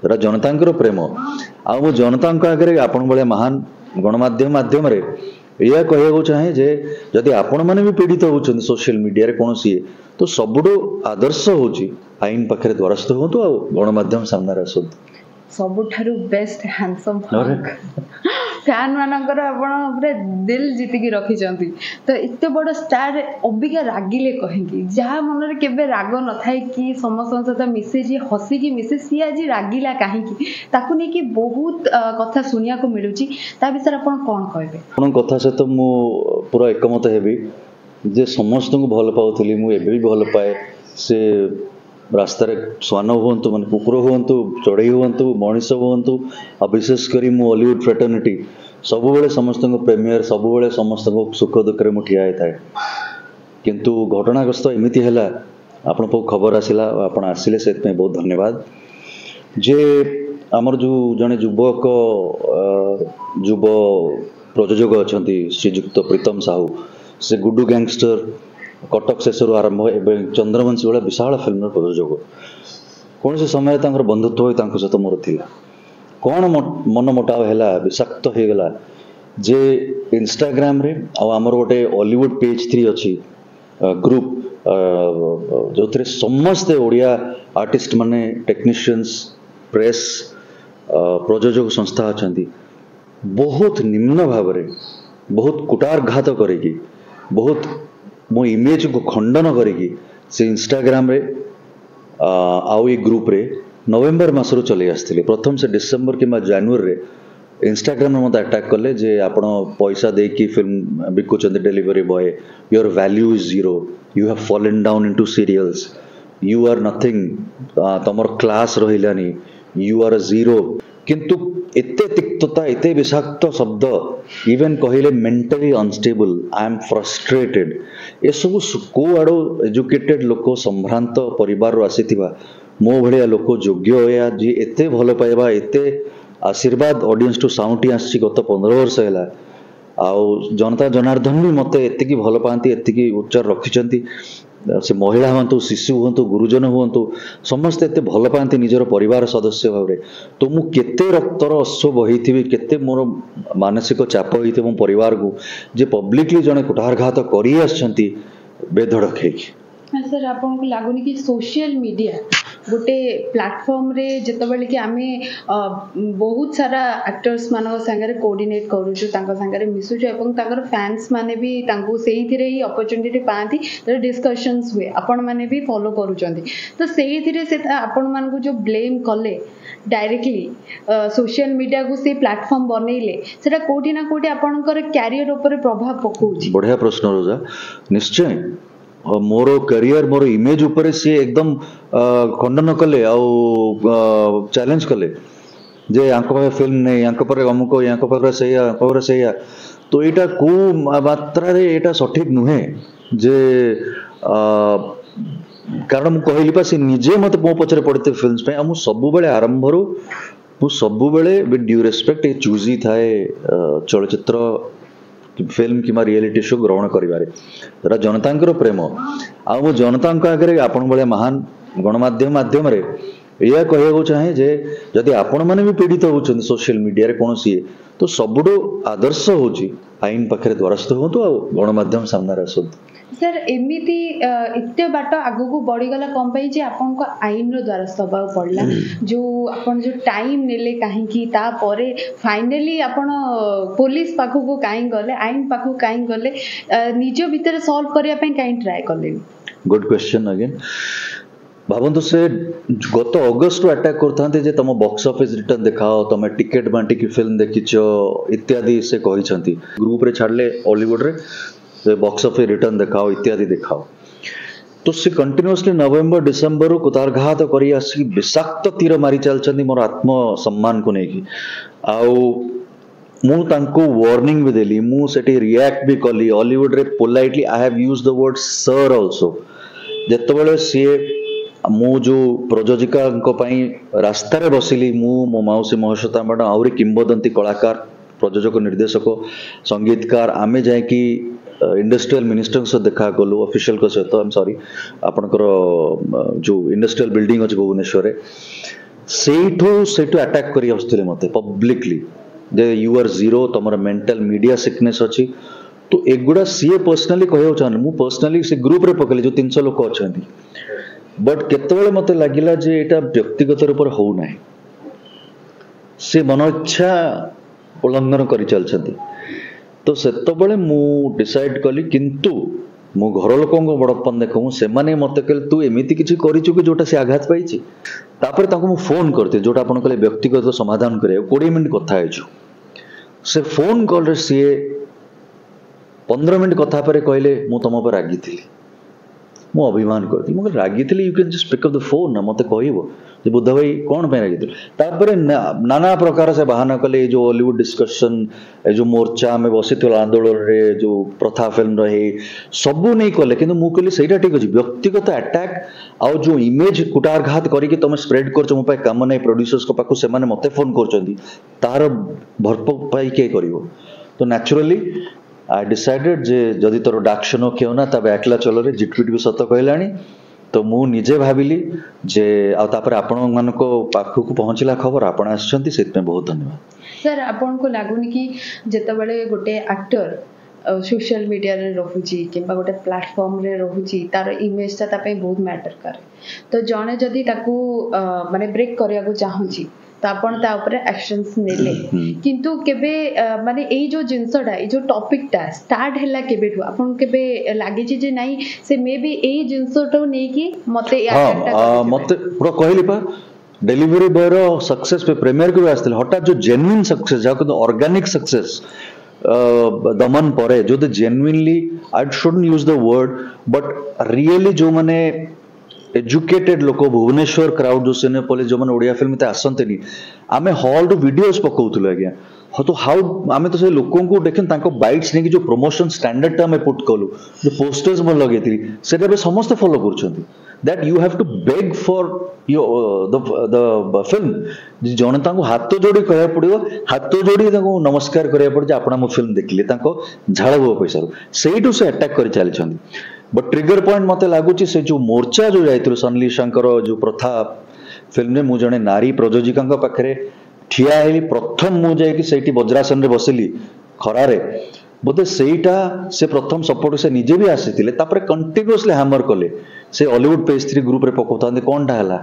जरा जनतांकर प्रेम आ मु जनता आगे आपण भाया महान गणमाध्यम माध्यम या कहू चाहे जे जदि आपण मैंने भी पीड़ित होती सोशल मीडिया कौन सी तो सबुठ आदर्श होची आईन पाखे द्वारस्थ हूँ आ गणमाध्यम सामने आसतु सबुठारु बेस्ट हैंडसम फैन मानकर आपण पूरा दिल जीतिकी रखिचंती तो इतने बड़ स्टार अबिका रागिले कहेंगी जहाँ मन में केबे राग न थाए कि समस्त सहित मिसे जी हसी की मिसे सी आज रागिला कहीं ताकू नहीं कि बहुत कथा सुनिया को मिलुची ता विषय आपण कोन कहबे अपन कथा सहित मु पूरा एकमत हेबी जे समस्त को भल पाउथली मु एबे भी भल पाए से रास्ता श्वान हूँ मान कुकुर हूँ चढ़ई हूँ मनीष हूँ आ विशेषकर मु हॉलीवुड फ्रेटर्निटी सब समस्त प्रेमियर सब समस्त सुख दुखे मुझे ठिया होता है किंतु घटनाग्रस्त एमती है आपण खबर आसला आप आसिले से बहुत धन्यवाद जे आमर जो जड़े युवक युव प्रयोजक अच्छा श्रीजुक्त प्रीतम साहू से गुडू गैंगस्टर कटक शेषर आरंभ एवं चंद्रवंशी भाया विशाल फिल्म प्रयोजक कौन से समय बंधुत्व सहित मोर थी कौन मन मुटाव है विषाक्त हो गला जे इंस्टाग्राम रे आमर गोटे हॉलीवुड पेज 3 अच्छी ग्रुप जो थे समस्ते ओडिया आर्टिस्ट माने टेक्नीशियंस प्रेस प्रयोजक संस्था अच्छा बहुत निम्न भाव बहुत कुटारघात करी बहुत मो इमेज को खंडन करी से इंस्टाग्राम रे आउ ये ग्रुप रे नवेम्बर मासरू चले आसते प्रथम से डिसेम्बर कि जानुरी रे इंस्टाग्राम में मत अटैक कले जे आपण पैसा देकी फिल्म बिकुचंदी delivery boy your value is zero you have fallen down into serials you are nothing तमर क्लास रहिलानी यू आर जीरो किंतु एते तिक्तता एते विषाक्त शब्द इवन कहले mentally unstable I am frustrated ये सब को आड़ एजुकेटेड लोक संभ्रांत परिवार आसीथिबा मो भलिया लोक योग्य या जी एते भल पाइबा एते आशीर्वाद ऑडियंस टू साउंटी आसी गत 15 वर्ष है आउ जनता जनार्दन भी मत एति भल पाती एति उच्चार रखिंट से महिला हूँ शिशु हूँ गुरुजन हूँ समस्ते एत भल पाती निजर परिवार सदस्य भाव तो मु केते रक्तर अश्व बही केते मोर मानसिक चाप होती मो परिवार को जे पब्लिकली जड़े कुठारघात कर बेधड़क है सर आपको लगुनि कि सोशल मीडिया गोटे प्लेटफॉर्म रे जितेबाला कि आम बहुत सारा एक्टर्स मान सागर कोऑर्डिनेट करूँ सागर मिसुचु और फैंस माने भी से ही अपॉर्चुनिटी पाती डिस्कशंस हुए आपण मैंने भी फॉलो करूँ तो से आपण मान को जो ब्लेम कले डायरेक्टली सोशल मीडिया को से प्लेटफॉर्म बनइले सेटा कोठी ना कोठी आपनकर कैरियर ऊपर प्रभाव पकाउछि बढ़िया प्रश्न रोजा निश्चय मोर करियर मोर इमेज ऊपर सी एकदम खंडन कले आउ चैलेंज कले जे यांक पाखे फिल्म नहीं यांक पर अमुक यांक पाखे सैया तो यहाँ को मात्रा रे एटा सठिक नुहे जे कारण मु कहली पा से निजे मत मो पछरे पड़ते फिल्म्स पे मु सब बेले आरंभ रो मु सब बेले विथ ड्यू रेस्पेक्ट चूजी थाए चलचित्र फिल्म कि रियलिटी शो ग्रहण करिबारे जरा जनतांकर प्रेम आ मु जनता आगे आपण भाया महान गणमाध्यम माध्यम या कहू चाहे जे जदि आपण मैंने भी पीड़ित होती सोशल मीडिया कौन सी तो सबुठ आदर्श होची आईन पाखे द्वारस्थ हूँ आ गणमाध्यम सामने आसतु सर एमती इतने बाट आग को बढ़ीगला कम पाई जे आपन को आईन रो द्वारस्थ होबा पड़ला जो आपन जो टाइम नेले काहेकि ता परे फाइनली आपन पुलिस पाखो को काई गले आईन पाखो काई गले निज भीतर सॉल्व करिया पई काई ट्राई करले गुड क्वेश्चन अगेन भावंतु से गत अगस्त अटैक करते जे तुम बॉक्स ऑफिस रिटर्न दिखाओ तुम टिकेट बांटिकी फिल्म देखिच इत्यादि से कही ग्रुप रे छाड़ले हॉलीवुड रे बॉक्स ऑफिस रिटर्न दिखाओ इत्यादि दिखाओ तो सी कंटिन्यूअसली नवेम्बर डिसेम्बर कुतारघात करी आसी विषाक्त तीर मारी चलती मोर आत्म सम्मान को लेकिन मु तांको वार्निंग भी देली मु सेठी रिएक्ट भी कली हॉलीवुड रे politely I have used the word sir also जेतेबेले सी मु जो प्रयोजिका रास्तार बसिली मो मौसी महेश्वता मैडम आहरी किंबदंती कलाकार प्रयोजक निर्देशक संगीतकार आमे जाए कि इंडस्ट्रियल मिनिस्टर सहित देखा कलु ऑफिशियल सहित आई एम सॉरी आपनकर जो इंडस्ट्रियल बिल्डिंग अच्छे भुवनेश्वर ସେଇଠୁ ଆଟାକ୍ କରି ଆସୁଥିଲେ ମତେ ପବ୍ଲିକଲି ଯେ ୟୁ ଆର୍ ଜିରୋ, ତମର ମେଣ୍ଟାଲ ମିଡିଆ ସିକନେସ୍ ଅଛି। ତ ଏଗୁଡ଼ା ସିଏ ପର୍ସନାଲି କହିବାକୁ ଚାହୁଁନି, ମୁଁ ପର୍ସନାଲି ସେ ଗ୍ରୁପରେ ପକେଇଲି ଯୋଉ 300 ଲୋକ ଅଛନ୍ତି। ବଟ୍ କେତେବେଳେ ମତେ ଲାଗିଲା ଯେ ଏଇଟା ବ୍ୟକ୍ତିଗତ ରୂପରେ ହଉନାହିଁ, ସେ ମନ ଇଚ୍ଛା ଉଲ୍ଲଂଘନ କରି ଚାଲିଛନ୍ତି। ତ ସେତେବେଳେ ମୁଁ ଡିସାଇଡ୍ କଲି, କିନ୍ତୁ ମୁଁ ଘର ଲୋକଙ୍କ ବଡ଼ପଣ ଦେଖୁ ସେମାନେ ମତେ କହିଲେ ତୁ ଏମିତି କିଛି କରିଛୁ କି ଯୋଉଟା ସେ ଆଘାତ ପାଇଛି। ତାପରେ ତାଙ୍କୁ ମୁଁ ଫୋନ୍ କରିଥିଲି, ଯୋଉଟା ଆପଣ କହିଲେ ବ୍ୟକ୍ତିଗତ ସମାଧାନ କରିବାକୁ 20 ମିନିଟ୍ କଥା ହେଇଛୁ। ସେ ଫୋନ୍ କଲରେ ସିଏ 15 ମିନିଟ୍ କଥା ପରେ କହିଲେ ମୁଁ ତମ ଉପରେ ରାଗିଥିଲି, ମୁଁ ଅଭିମାନ କରିଥିଲି। ମୁଁ କହିଲି ରାଗିଥିଲି, you can just pick up the phone ନା, ମତେ କହିବ ଯେ ବୁଦ୍ଧ ଭାଇ କ'ଣ ପାଇଁ ରାଗିଥିଲୁ। ତାପରେ ନାନା ପ୍ରକାର ସେ ବାହାନା କଲେ, ଏଇ ଯୋଉ ହଲିଉଡ୍ ଡିସ୍କସନ୍, ଏ ଯୋଉ ମୋର୍ଚ୍ଚା ଆମେ ବସିଥିଲୁ ଆନ୍ଦୋଳନରେ, ଯୋଉ ପ୍ରଥା ଫିଲ୍ମର ହେଇ ସବୁ ନେଇ କଲେ। କିନ୍ତୁ ମୁଁ କହିଲି ସେଇଟା ଠିକ୍ ଅଛି, ବ୍ୟକ୍ତିଗତ ଆଟାକ୍ ଆଉ ଯୋଉ ଇମେଜ କୁଟାଘାତ କରିକି ତମେ ସ୍ପ୍ରେଡ୍ କରୁଛ, ମୋ ପାଇଁ କାମ ନାହିଁ, ପ୍ରଡ୍ୟୁସର୍ସଙ୍କ ପାଖକୁ ସେମାନେ ମତେ ଫୋନ୍ କରୁଛନ୍ତି, ତାର ଭରପାଇ କିଏ କରିବ। ତ ନ୍ୟାଚୁରାଲି I decided ଯେ ଯଦି ତୋର ଡାକ୍ସନ କେଉ ନା ତା ବ୍ୟାକଲା ଚଲରେ ଜିଟପିଟ ବି ସତ କହିଲାଣି। ତ ମୁଁ ନିଜେ ଭାବିଲି ଯେ ଆଉ ତାପରେ ଆପଣମାନଙ୍କ ପାଖକୁ ପହଞ୍ଚିଲା ଖବର, ଆପଣ ଆସିଛନ୍ତି, ସେଥିପାଇଁ ବହୁତ ଧନ୍ୟବାଦ। ସାର୍ ଆପଣଙ୍କୁ ଲାଗୁନି କି ଯେତେବେଳେ ଗୋଟେ ଆକ୍ଟର सोशल मीडिया रे रहुची किंबा गोटे प्लेटफॉर्म रे रहुची तार इमेज ता ता पे बहुत मैटर करे। तो जने जदी ताकू माने ब्रेक करिया को चाहूची तो आपण ता ऊपर एक्शंस नेले, किंतु केबे माने एई जो जिंसडा एई जो टॉपिक ता स्टार्ट हैला केबे ठु आपण केबे लागी छी जे नाही से मे बी एई जिंसटो नै की मते मते पूरा कहली पा डेलीवरी बॉय रो सक्सेस पे प्रीमियर को आस्थिल हटा जो जेन्युइन सक्सेस जाको ऑर्गेनिक सक्सेस दमन परे जो genuinely I shouldn't use the word but really जो माने एजुकेटेड लोक भुवनेश्वर क्राउड जो सिनेपोलिस जो माने ओडिया फिल्म ते आसंतेनी आमे हॉल रो वीडियोस पकाउथुल आज्ञा हो तो हाउ आमे तो से लोकों को देखन ताको बाइट्स ने कि जो प्रमोशन स्टैंडर्ड ता आमे पुट कलु जो पोस्टर्स मन लगेथि सेटा बे समस्त follow करछंती that you have to beg for your the film जने ताको हाथ जोड़ी कहया पड़ियो हाथ जोड़ी ताको नमस्कार करया पड़ जे आपना मो फिल्म देखिले ताको झाळबो पैसा सेइटु से अटैक करि चालिछंती बट ट्रिगर पॉइंट मते लागुची से जो मोर्चा जो जायतिलो सनली शंकर जो प्रथा फिल्म ने मु जने नारी प्रयोजिकांक पाखरे ठिया हेली प्रथम मु जाय कि सेठी वज्रासन रे बसिली खरारे बोधे सेटा से प्रथम सपोर्ट से निजे भी आसीथिले तापर कंटीन्यूअसली हैमर कले से हॉलीवुड पेज 3 ग्रुप रे पकोतांदे कोनटा हला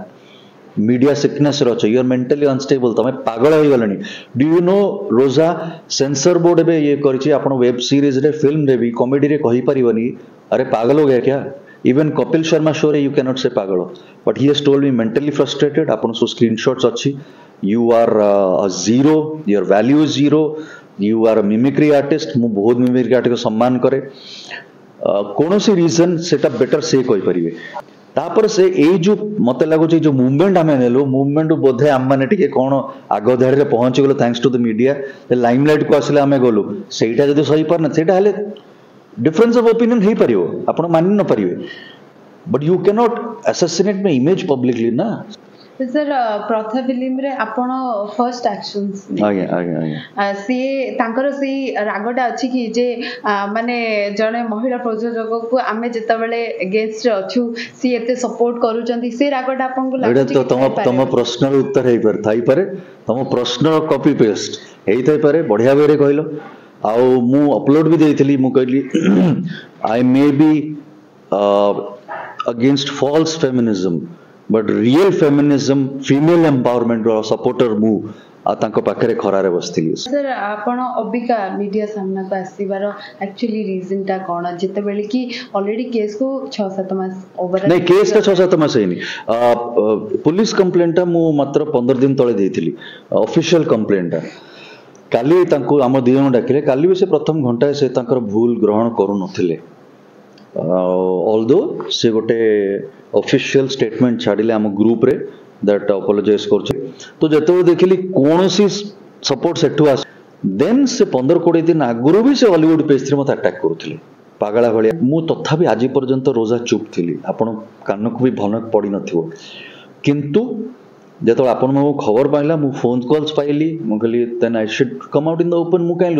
मीडिया सिकनेस रछ यू आर मेंटली अनस्टेबल तमे पागल होई गलनी डू यू नो रोजा सेंसर बोर्ड बे ये करछि आपण वेब सीरीज रे फिल्म रे भी कॉमेडी रे कहि परिबनी अरे पागल हो गया क्या इवन कपिल शर्मा शो रे यू कैन नॉट से पागल but he has told me mentally frustrated आपण सो स्क्रीनशॉट्स अछि you are a zero your value is zero you are a mimicry artist मु बहुत मिमिक्री आर्टिस्ट को सम्मान करे कौन सी रीजन सेटा बेटर से कोई परिवे तापर से ए जो मते लागो जो मूवमेंट आमे नेलो मूवमेंट बोधे आम माने टिके कोन आगो धाड़ी रे पहुंची गेलो thanks to the media the limelight को आसले आमे गोलो सेटा जदी सही पर न सेटा हले डिफरेंस ऑफ ओपिनियन हे परियो आपण मानि न परिवे but you can not assassinate my image publicly ना सर प्रथा फिल्म रे आपण फर्स्ट एक्शंस आगे आगे आगे सी तांकर सी रागटा अछि कि जे माने जने महिला प्रयोजक को आमे जता बेले अगेंस्ट रे अछु सी एते सपोर्ट करूचंती से रागटा आपन को लागै तो तम प्रश्न उत्तर हेई पर थाई पारे तम प्रश्न कॉपी पेस्ट हेई थाई पारे बढ़िया बेरे कहलो आ मु अपलोड भी देइथली मु कहली I may be against false feminism but real feminism female empowerment रो सपोर्टर मु आ तांको पाखरे खरारे बसथिली सर आपण अबिका मीडिया सामना को आसीबार एक्चुअली रीजन ता कोन जते बेले कि ऑलरेडी केस को 6-7 मास ओवर नहीं केस का 6-7 मास हेनी पुलिस कंप्लेंट मु मात्र 15 दिन तळे देइथिली ऑफिशियल कंप्लेंट काली तांको हम दियन डाकिले काली भी से प्रथम घंटा से तांकर भूल ग्रहण करू नथिले ऑल्दो से गोटे ऑफिशियल स्टेटमेंट छाड़िले आम ग्रुप रे दैट अपोलोजाइज कर तो जतो देखिली कोनोसी सपोर्ट सेठु आस देन से 15-20 दिन आगुरु भी से हॉलीवुड पेज 3 मत अटैक करूथिले पागला भलिया मु तथापि आज पर्यंत रोजा चुप थिली आपण कान को भी भनक पड़ी नथिवो किंतु जतो आपण मो खबर पाइला मु फोन कॉल्स पाइली मु कहली then I should come out in the open मु काई